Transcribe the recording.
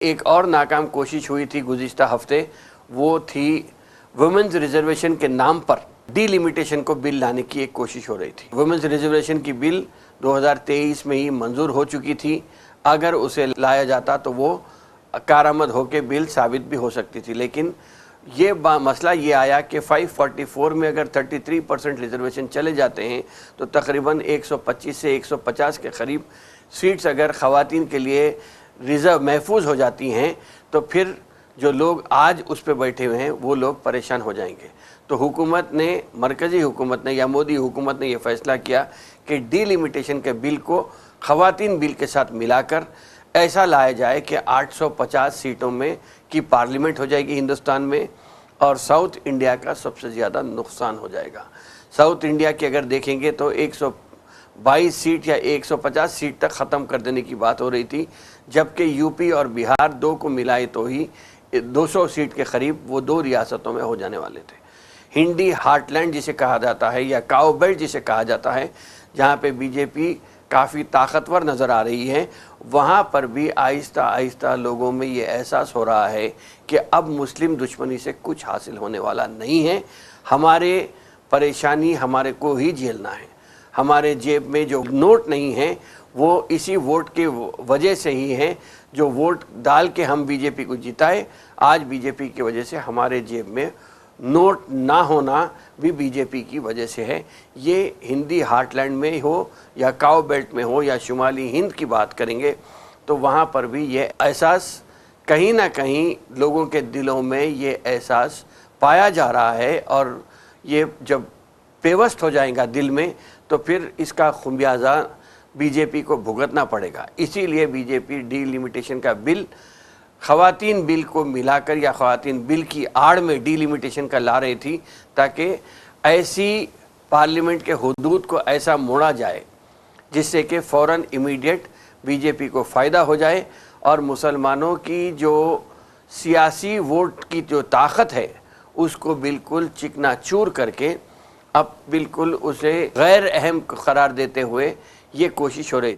एक और नाकाम कोशिश हुई थी गुज़िश्ता हफ्ते, वो थी वुमेन्स रिजर्वेशन के नाम पर डीलिमिटेशन को बिल लाने की एक कोशिश हो रही थी। वुमेन्स रिजर्वेशन की बिल 2023 में ही मंजूर हो चुकी थी। अगर उसे लाया जाता तो वो कारामद होकर बिल साबित भी हो सकती थी, लेकिन ये मसला ये आया कि 544 में अगर 33% रिजर्वेशन चले जाते हैं तो तकरीबन 125 से 150 के करीब सीट्स अगर ख़वातीन के लिए रिज़र्व महफूज हो जाती हैं तो फिर जो लोग आज उस पर बैठे हुए हैं वो लोग परेशान हो जाएंगे। तो हुकूमत ने, मरकज़ी हुकूमत ने या मोदी हुकूमत ने ये फ़ैसला किया कि डीलिमिटेशन के बिल को ख़वातीन बिल के साथ मिलाकर ऐसा लाया जाए कि 850 सीटों में की पार्लियामेंट हो जाएगी हिंदुस्तान में, और साउथ इंडिया का सबसे ज़्यादा नुकसान हो जाएगा। साउथ इंडिया की अगर देखेंगे तो 122 सीट या 150 सीट तक ख़त्म कर देने की बात हो रही थी, जबकि यूपी और बिहार दो को मिलाए तो ही 200 सीट के करीब वो दो रियासतों में हो जाने वाले थे। हिंदी हार्टलैंड जिसे कहा जाता है या काउ बेल्ट जिसे कहा जाता है, जहाँ पे बीजेपी काफ़ी ताकतवर नज़र आ रही है, वहाँ पर भी आहिस्ता आहिस्ता लोगों में ये एहसास हो रहा है कि अब मुस्लिम दुश्मनी से कुछ हासिल होने वाला नहीं है। हमारे परेशानी हमारे को ही झेलना है। हमारे जेब में जो नोट नहीं है वो इसी वोट के वजह से ही है, जो वोट डाल के हम बीजेपी को जिताए, आज बीजेपी की वजह से हमारे जेब में नोट ना होना भी बीजेपी की वजह से है। ये हिंदी हार्टलैंड में हो या काउ बेल्ट में हो या शुमाली हिंद की बात करेंगे तो वहाँ पर भी ये एहसास कहीं ना कहीं लोगों के दिलों में ये एहसास पाया जा रहा है, और ये जब पेवस्त हो जाएगा दिल में तो फिर इसका खुमियाजा बीजेपी को भुगतना पड़ेगा। इसीलिए बीजेपी डीलिमिटेशन का बिल ख़वातीन बिल को मिलाकर या ख़वातीन बिल की आड़ में डीलिमिटेशन का ला रही थी, ताकि ऐसी पार्लियामेंट के हुदूद को ऐसा मोड़ा जाए जिससे कि फ़ौरन इमीडिएट बीजेपी को फ़ायदा हो जाए और मुसलमानों की जो सियासी वोट की जो ताकत है उसको बिल्कुल चिकनाचूर करके अब बिल्कुल उसे गैर अहम करार देते हुए ये कोशिश हो रही।